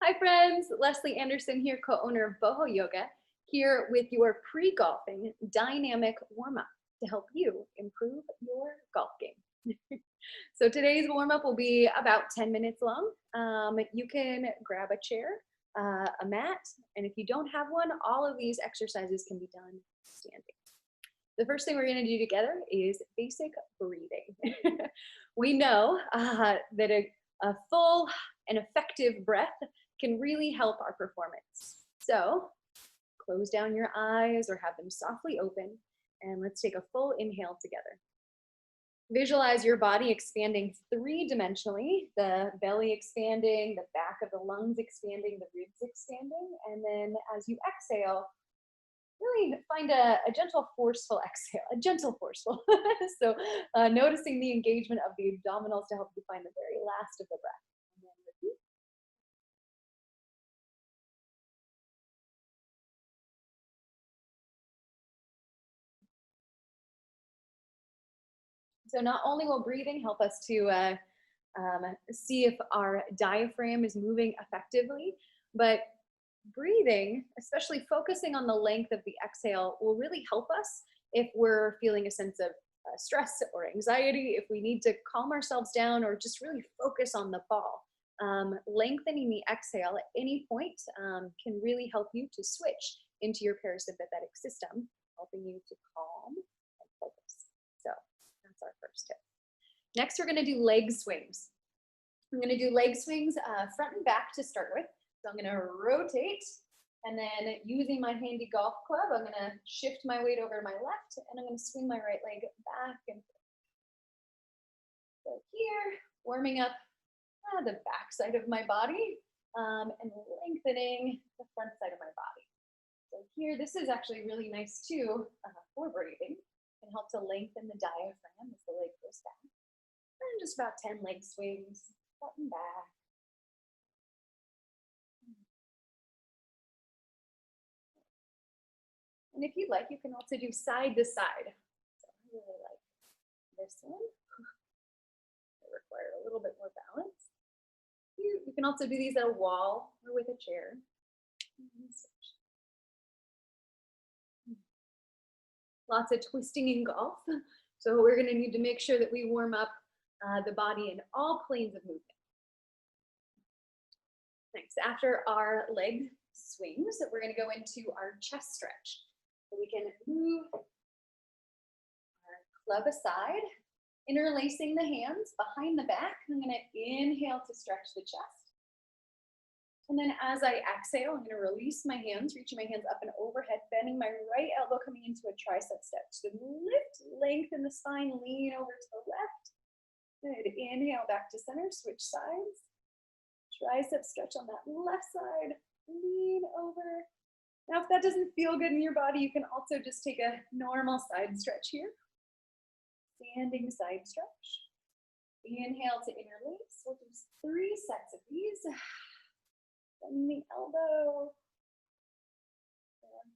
Hi friends, Lesley Anderson here, co-owner of Boho Yoga, here with your pre-golfing dynamic warm-up to help you improve your golf game. So today's warm-up will be about 10 minutes long. You can grab a chair, a mat, and if you don't have one, all of these exercises can be done standing. The first thing we're going to do together is basic breathing. We know that a full and effective breath can really help our performance. So close down your eyes or have them softly open, and let's take a full inhale together. Visualize your body expanding three-dimensionally, the belly expanding, the back of the lungs expanding, the ribs expanding, and then as you exhale, really find a gentle, forceful exhale, a gentle, forceful. So noticing the engagement of the abdominals to help you find the very last of the breath. And then repeat. So not only will breathing help us to see if our diaphragm is moving effectively, but breathing, especially focusing on the length of the exhale, will really help us if we're feeling a sense of stress or anxiety, if we need to calm ourselves down or just really focus on the ball. Lengthening the exhale at any point can really help you to switch into your parasympathetic system, helping you to calm and focus. So that's our first tip. Next, we're going to do leg swings. I'm going to do leg swings front and back to start with. So I'm going to rotate, and then using my handy golf club, I'm going to shift my weight over to my left, and I'm going to swing my right leg back and forth. So here, warming up the back side of my body and lengthening the front side of my body. So here, this is actually really nice too for breathing. It can help to lengthen the diaphragm as the leg goes back. And just about 10 leg swings, front and back. And if you'd like, you can also do side to side. So I really like this one. They require a little bit more balance. You can also do these at a wall or with a chair. Lots of twisting in golf. So we're going to need to make sure that we warm up the body in all planes of movement. Next, after our leg swings, we're going to go into our chest stretch. So we can move our club aside, interlacing the hands behind the back. I'm going to inhale to stretch the chest. And then as I exhale, I'm going to release my hands, reaching my hands up and overhead, bending my right elbow coming into a tricep stretch. So lift, lengthen the spine, lean over to the left. Good. Inhale back to center, switch sides. Tricep stretch on that left side, lean over. Now, if that doesn't feel good in your body, you can also just take a normal side stretch here. Standing side stretch. Inhale to interlace. We'll do 3 sets of these. Bend the elbow.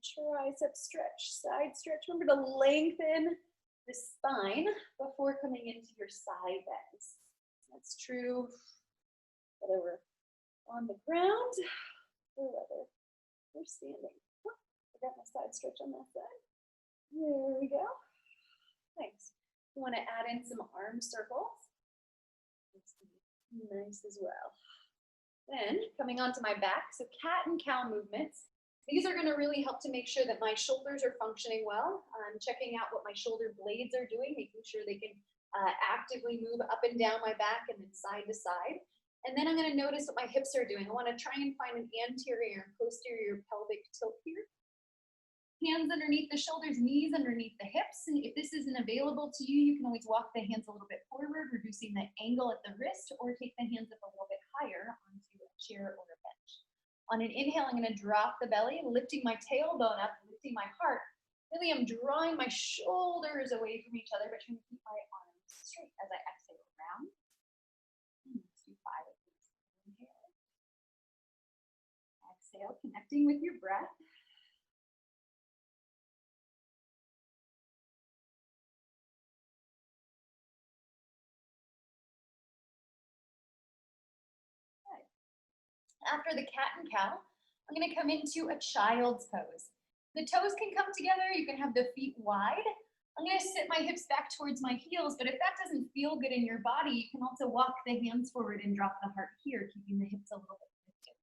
Tricep stretch, side stretch. Remember to lengthen the spine before coming into your side bends. That's true whether we're on the ground or whether we're standing. I got my side stretch on that side. There we go. Nice. You want to add in some arm circles. That's nice as well. Then coming onto my back, so cat and cow movements. These are going to really help to make sure that my shoulders are functioning well. I'm checking out what my shoulder blades are doing, making sure they can actively move up and down my back and then side to side. And then I'm going to notice what my hips are doing. I want to try and find an anterior and posterior pelvic tilt here. Hands underneath the shoulders, knees underneath the hips. And if this isn't available to you, you can always walk the hands a little bit forward, reducing the angle at the wrist, or take the hands up a little bit higher onto a chair or a bench. On an inhale, I'm going to drop the belly, lifting my tailbone up, lifting my heart. Really, I'm drawing my shoulders away from each other, but trying to keep my arms straight as I exhale around. Let's do 5 of these. Inhale. Exhale, connecting with your breath. After the cat and cow, I'm going to come into a child's pose. The toes can come together. You can have the feet wide. I'm going to sit my hips back towards my heels, but if that doesn't feel good in your body, you can also walk the hands forward and drop the heart here, keeping the hips a little bit lifted.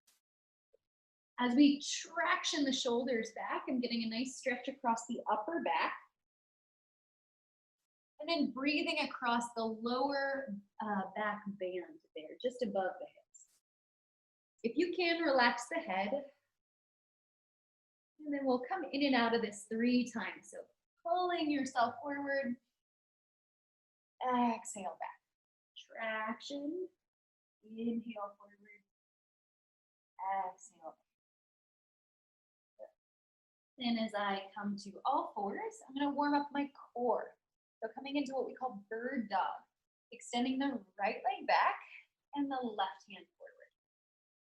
As we traction the shoulders back, I'm getting a nice stretch across the upper back. And then breathing across the lower back band there, just above the hips. If you can, relax the head. And then we'll come in and out of this 3 times. So pulling yourself forward. Exhale back. Traction. Inhale forward. Exhale. Then as I come to all fours, I'm going to warm up my core. So coming into what we call bird dog. Extending the right leg back and the left hand forward.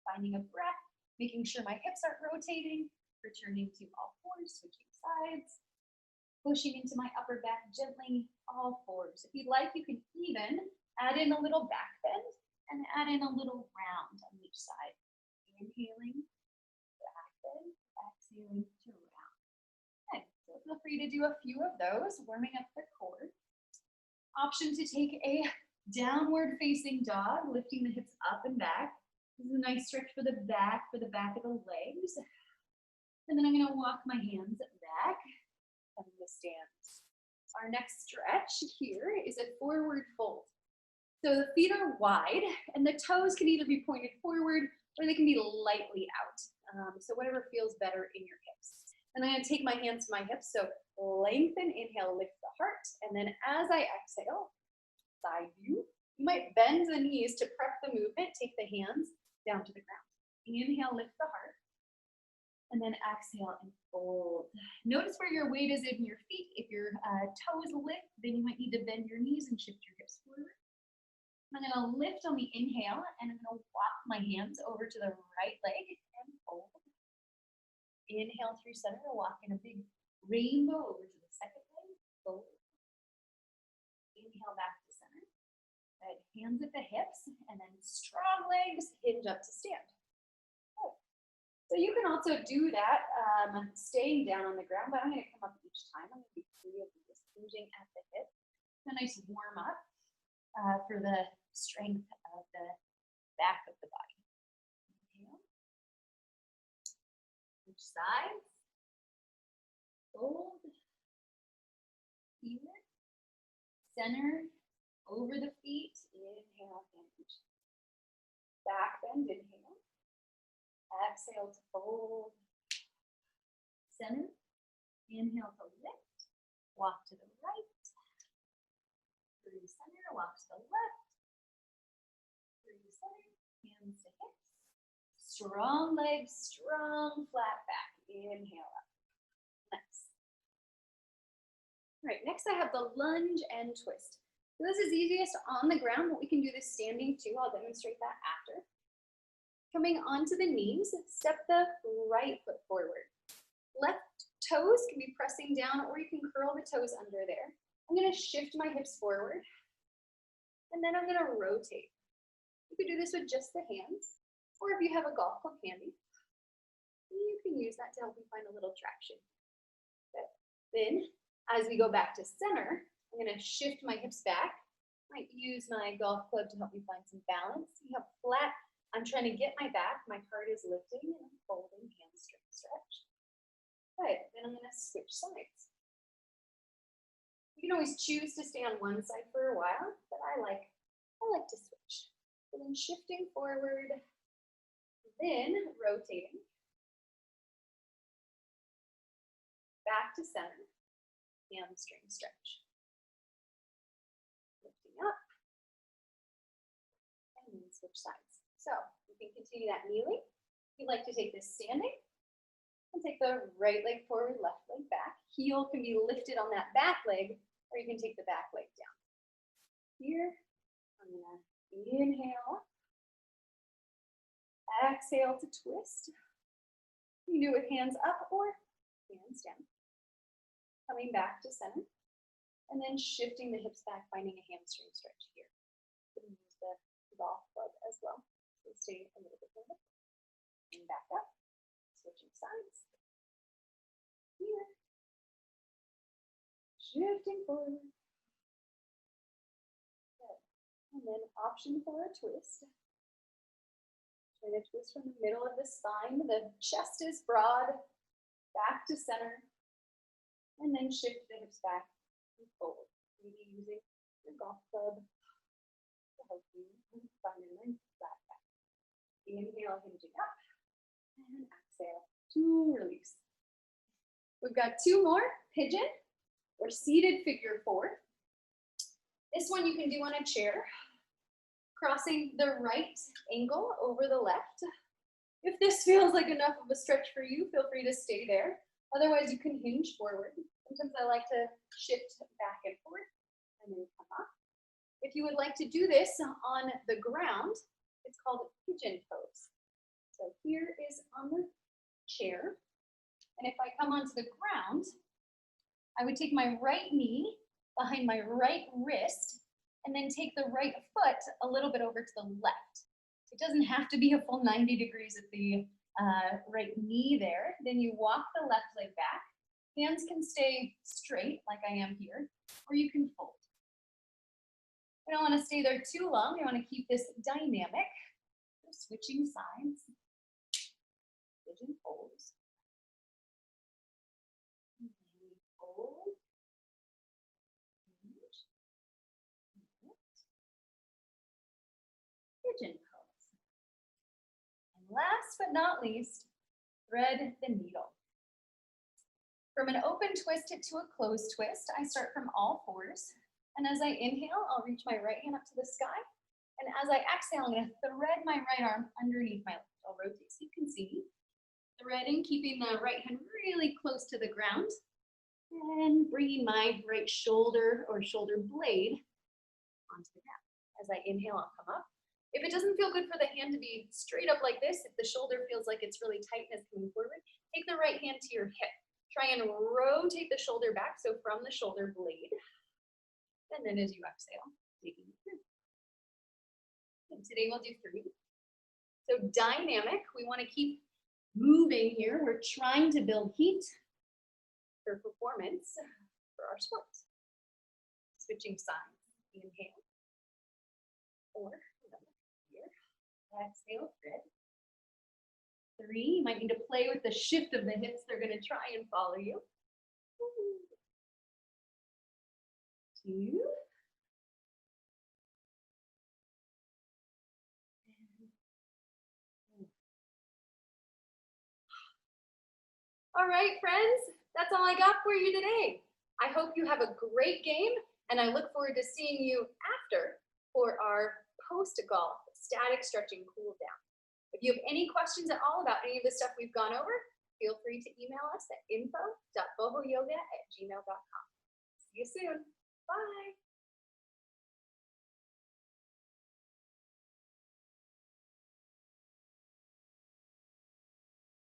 Finding a breath, making sure my hips aren't rotating. Returning to all fours, switching sides. Pushing into my upper back gently, all fours. If you'd like, you can even add in a little back bend and add in a little round on each side. Inhaling, back bend, exhaling to round. Okay, so feel free to do a few of those, warming up the core. Option to take a downward facing dog, lifting the hips up and back. This is a nice stretch for the back of the legs. And then I'm going to walk my hands back and the stance. Our next stretch here is a forward fold. So the feet are wide and the toes can either be pointed forward or they can be lightly out. So whatever feels better in your hips. And I'm going to take my hands to my hips. So lengthen, inhale, lift the heart. And then as I exhale, side view. You might bend the knees to prep the movement. Take the hands down to the ground. Inhale, lift the heart. And then exhale and fold. Notice where your weight is in your feet. If your toes lift, then you might need to bend your knees and shift your hips forward. I'm going to lift on the inhale, and I'm going to walk my hands over to the right leg and fold. Inhale through center, walk in a big rainbow over to the second leg, fold. Inhale back to center. Right, hands at the hips, and then strong legs, hinge up to stand. So you can also do that staying down on the ground, but I'm going to come up each time. I'm going to do 3 of these, hinging at the hip. A nice warm up for the strength of the back of the body. Inhale. Switch sides. Fold. Here. Center. Over the feet. Inhale, hinge. Back bend, inhale. Exhale to fold. Center. Inhale to lift. Walk to the right. Through center. Walk to the left. Through center. Hands to hips. Strong legs. Strong flat back. Inhale up. Nice. All right. Next I have the lunge and twist. So this is easiest on the ground, but we can do this standing too. I'll demonstrate that after. Coming onto the knees, step the right foot forward. Left toes can be pressing down, or you can curl the toes under there. I'm going to shift my hips forward, and then I'm going to rotate. You could do this with just the hands, or if you have a golf club handy, you can use that to help you find a little traction. Okay. Then, as we go back to center, I'm going to shift my hips back. I might use my golf club to help me find some balance. You have flat. I'm trying to get my back, my heart is lifting, and I'm folding, hamstring stretch. Right, then I'm going to switch sides. You can always choose to stay on one side for a while, but I like to switch. So then shifting forward, then rotating. Back to center, hamstring stretch. Lifting up, and then switch sides. So you can continue that kneeling. If you'd like to take this standing, and take the right leg forward, left leg back. Heel can be lifted on that back leg, or you can take the back leg down. Here, I'm gonna inhale. Exhale to twist. You can do it with hands up or hands down. Coming back to center. And then shifting the hips back, finding a hamstring stretch here. You can use the golf club as well. So stay a little bit more. back up, switching sides. Here. Shifting forward. Good. And then option for a twist. Try to twist from the middle of the spine. The chest is broad, back to center. And then shift the hips back and forward. Maybe using your golf club to help you find a nice flat back. Inhale, hinging up. And exhale to release. We've got two more, pigeon or seated figure four. This one you can do on a chair, crossing the right ankle over the left. If this feels like enough of a stretch for you, feel free to stay there. Otherwise, you can hinge forward. Sometimes I like to shift back and forth and then come up. If you would like to do this on the ground, it's called pigeon pose. So here is on the chair. And if I come onto the ground, I would take my right knee behind my right wrist and then take the right foot a little bit over to the left. It doesn't have to be a full 90 degrees at the right knee there. Then you walk the left leg back. Hands can stay straight like I am here, or you can fold. We don't want to stay there too long. We want to keep this dynamic. We're switching sides. Pigeon pose. Fold. Pigeon pose. And last but not least, thread the needle. From an open twist to a closed twist, I start from all fours. And as I inhale, I'll reach my right hand up to the sky. And as I exhale, I'm going to thread my right arm underneath my left. I'll rotate so you can see. Threading, keeping the right hand really close to the ground. And bringing my right shoulder or shoulder blade onto the ground. As I inhale, I'll come up. If it doesn't feel good for the hand to be straight up like this, if the shoulder feels like it's really tight and it's coming forward, take the right hand to your hip. Try and rotate the shoulder back, so from the shoulder blade. And then as you exhale, taking it through. And today we'll do 3. So dynamic, we want to keep moving here. We're trying to build heat for performance for our sports. Switching sides, inhale. Or here, exhale, thread. 3, you might need to play with the shift of the hips. They're going to try and follow you. 2. All right, friends, that's all I got for you today. I hope you have a great game, and I look forward to seeing you after for our post-golf static stretching cool down. If you have any questions at all about any of the stuff we've gone over, feel free to email us at info.bohoyoga@gmail.com. See you soon. Bye.